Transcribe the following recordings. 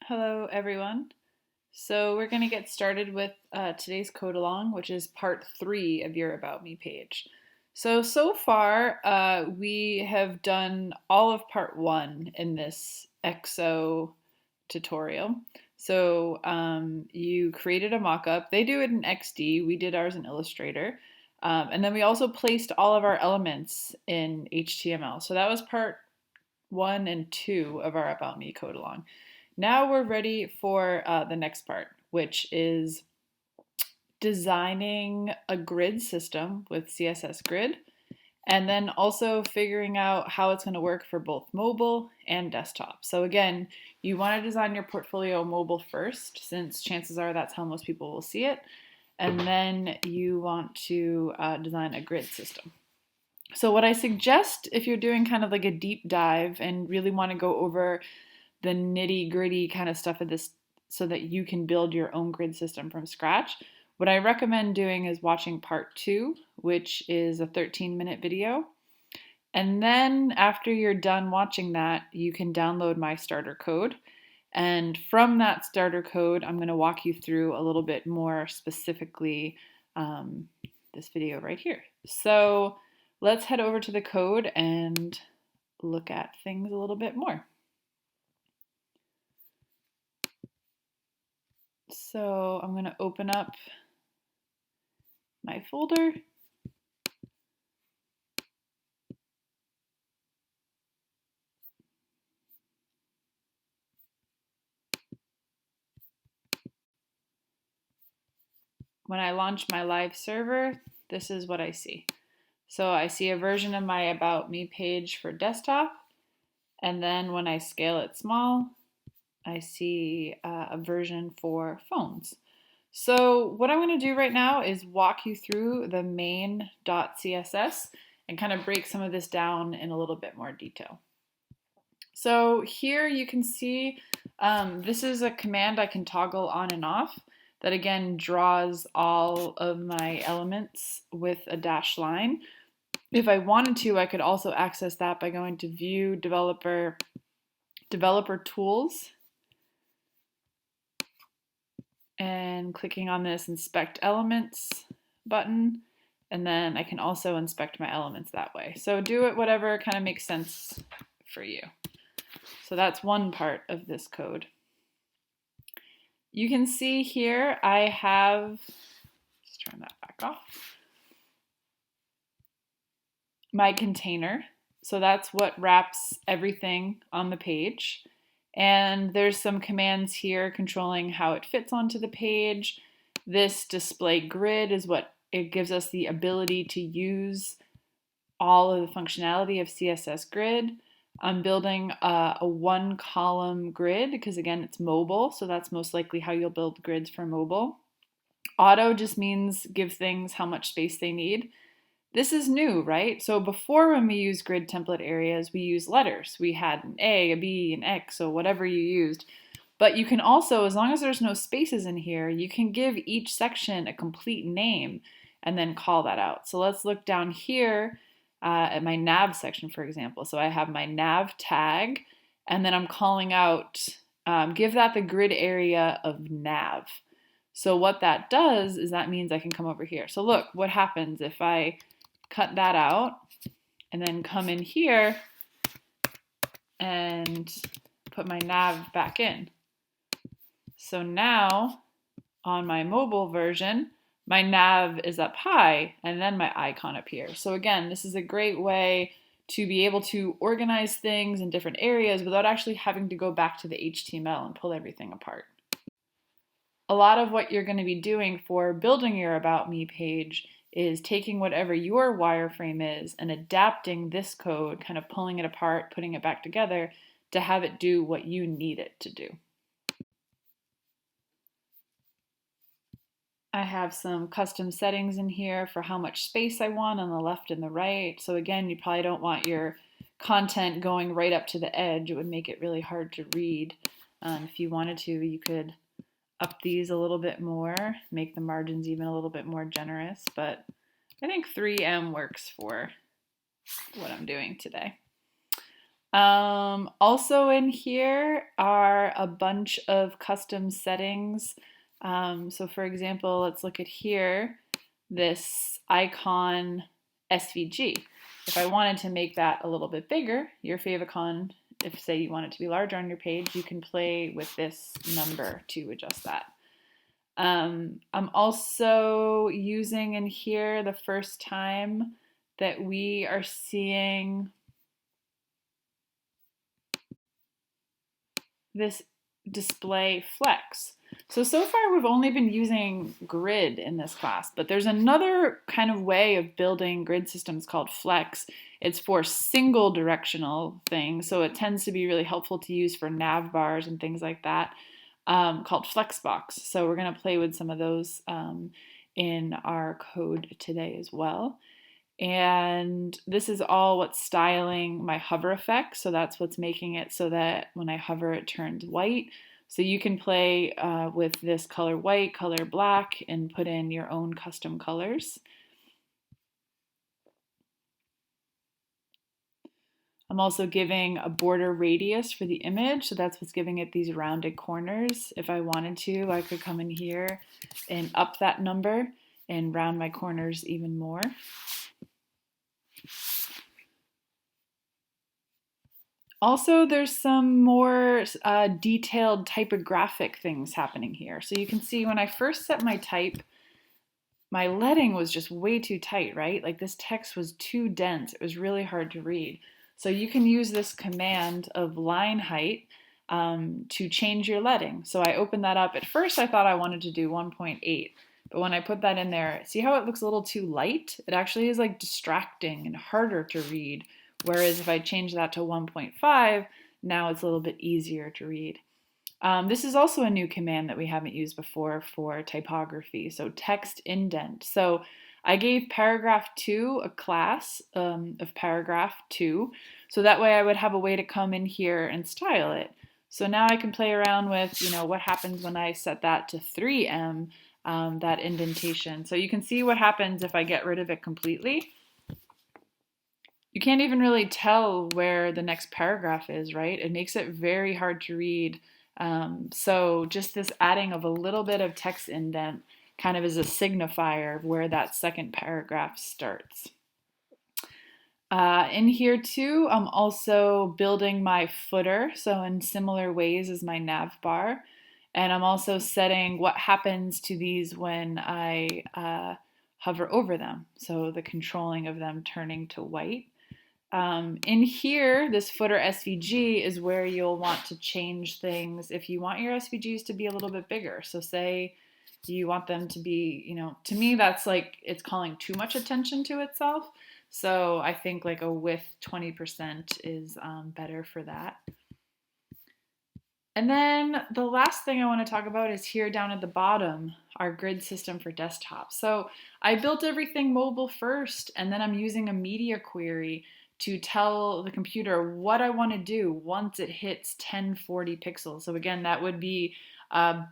Hello, everyone. So we're going to get started with today's code along, which is part 3 of your About Me page. So far, we have done all of part 1 in this EXO tutorial. You created a mockup. They do it in XD. We did ours in Illustrator. And then we also placed all of our elements in HTML. So that was part 1 and 2 of our About Me code along. Now we're ready for the next part, which is designing a grid system with CSS Grid, and then also figuring out how it's going to work for both mobile and desktop. So again, you want to design your portfolio mobile first, since chances are that's how most people will see it, and then you want to design a grid system. So what I suggest if you're doing kind of like a deep dive and really want to go over the nitty gritty kind of stuff of this so that you can build your own grid system from scratch, what I recommend doing is watching part 2, which is a 13-minute video. And then after you're done watching that, you can download my starter code. And from that starter code, I'm going to walk you through a little bit more specifically this video right here. So let's head over to the code and look at things a little bit more. So I'm going to open up my folder. When I launch my live server, this is what I see. So I see a version of my About Me page for desktop, and then when I scale it small, I see a version for phones. So what I'm going to do right now is walk you through the main.css and kind of break some of this down in a little bit more detail. So here you can see this is a command I can toggle on and off that again draws all of my elements with a dashed line. If I wanted to, I could also access that by going to View, Developer Tools, and clicking on this Inspect Elements button, and then I can also inspect my elements that way. So do it whatever kind of makes sense for you. So that's one part of this code. You can see here I have, let's turn that back off, my container. So that's what wraps everything on the page. And there's some commands here controlling how it fits onto the page. This display grid is what it gives us the ability to use all of the functionality of CSS Grid. I'm building a one column grid because again, it's mobile. So that's most likely how you'll build grids for mobile. Auto just means give things how much space they need. This is new, right? So before when we used grid template areas, we used letters. We had an A, a B, an X, so whatever you used. But you can also, as long as there's no spaces in here, you can give each section a complete name and then call that out. So let's look down here at my nav section, for example. So I have my nav tag, and then I'm calling out, give that the grid area of nav. So what that does is that means I can come over here. So look, what happens if I cut that out and then come in here and put my nav back in. So now on my mobile version, my nav is up high and then my icon appears. So again, this is a great way to be able to organize things in different areas without actually having to go back to the HTML and pull everything apart. A lot of what you're going to be doing for building your About Me page is taking whatever your wireframe is and adapting this code, kind of pulling it apart, putting it back together to have it do what you need it to do. I have some custom settings in here for how much space I want on the left and the right. So again, you probably don't want your content going right up to the edge. It would make it really hard to read. If you wanted to, you could up these a little bit more, make the margins even a little bit more generous, but I think 3M works for what I'm doing today. Also in here are a bunch of custom settings. So for example, let's look at here, this icon SVG. If I wanted to make that a little bit bigger, your favicon, if say you want it to be larger on your page, you can play with this number to adjust that. I'm also using in here the first time that we are seeing this display flex. So far we've only been using grid in this class, but there's another kind of way of building grid systems called flex. It's for single directional things, so it tends to be really helpful to use for nav bars and things like that, called Flexbox. So we're going to play with some of those in our code today as well. And this is all what's styling my hover effect. So that's what's making it so that when I hover, it turns white. So you can play with this color white, color black, and put in your own custom colors. I'm also giving a border radius for the image, so that's what's giving it these rounded corners. If I wanted to, I could come in here and up that number and round my corners even more. Also, there's some more detailed typographic things happening here. So you can see when I first set my type, my leading was just way too tight, right? Like this text was too dense. It was really hard to read. So you can use this command of line height to change your leading. So I opened that up. At first I thought I wanted to do 1.8, but when I put that in there, see how it looks a little too light? It actually is like distracting and harder to read. Whereas if I change that to 1.5, now it's a little bit easier to read. This is also a new command that we haven't used before for typography, so text indent. So I gave paragraph 2 a class of paragraph 2, so that way I would have a way to come in here and style it. So now I can play around with, what happens when I set that to 3M, that indentation. So you can see what happens if I get rid of it completely. You can't even really tell where the next paragraph is, right? It makes it very hard to read. So just this adding of a little bit of text indent kind of is a signifier of where that second paragraph starts. In here too, I'm also building my footer, so in similar ways as my nav bar. And I'm also setting what happens to these when I hover over them, so the controlling of them turning to white. In here, this footer SVG is where you'll want to change things if you want your SVGs to be a little bit bigger. So say you want them to be, to me that's like it's calling too much attention to itself. So I think like a width 20% is better for that. And then the last thing I want to talk about is here down at the bottom, our grid system for desktop. So I built everything mobile first, and then I'm using a media query to tell the computer what I want to do once it hits 1040 pixels. So again, that would be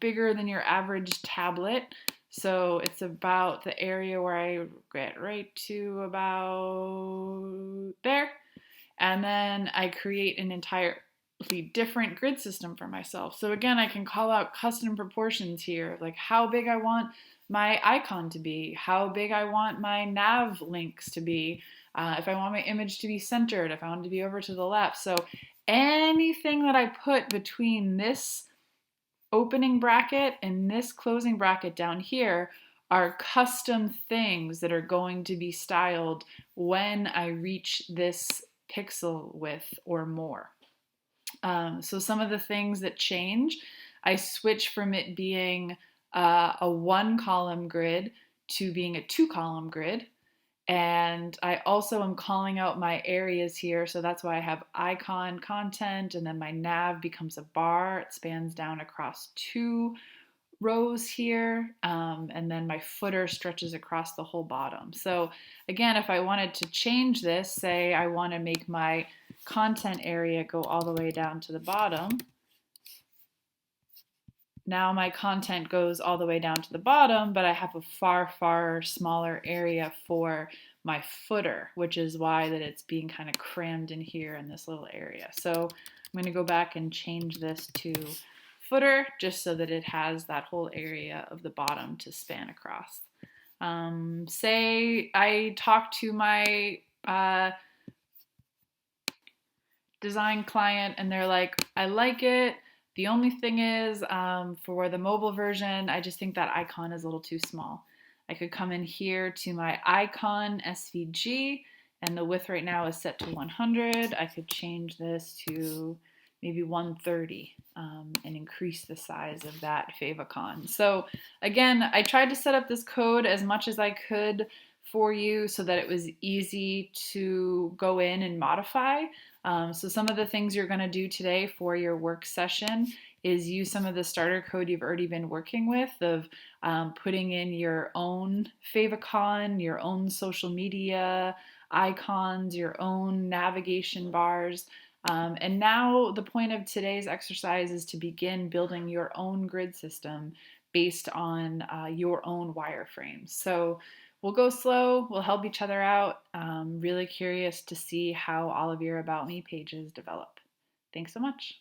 bigger than your average tablet. So it's about the area where I get right to about there. And then I create an entirely different grid system for myself. So again, I can call out custom proportions here, like how big I want my icon to be, how big I want my nav links to be, if I want my image to be centered, if I want it to be over to the left. So anything that I put between this opening bracket and this closing bracket down here are custom things that are going to be styled when I reach this pixel width or more. So some of the things that change, I switch from it being a 1-column grid to being a 2-column grid. And I also am calling out my areas here. So that's why I have icon content, and then my nav becomes a bar. It spans down across 2 rows here. And then my footer stretches across the whole bottom. So again, if I wanted to change this, say I want to make my content area go all the way down to the bottom. Now my content goes all the way down to the bottom, but I have a far, far smaller area for my footer, which is why that it's being kind of crammed in here in this little area. So I'm going to go back and change this to footer just so that it has that whole area of the bottom to span across. Say I talk to my design client and they're like, I like it. The only thing is, for the mobile version, I just think that icon is a little too small. I could come in here to my icon SVG, and the width right now is set to 100. I could change this to maybe 130 and increase the size of that favicon. So again, I tried to set up this code as much as I could for you so that it was easy to go in and modify. So some of the things you're going to do today for your work session is use some of the starter code you've already been working with of putting in your own favicon, your own social media icons, your own navigation bars. And now the point of today's exercise is to begin building your own grid system based on your own wireframes. So we'll go slow, we'll help each other out. Really curious to see how all of your About Me pages develop. Thanks so much.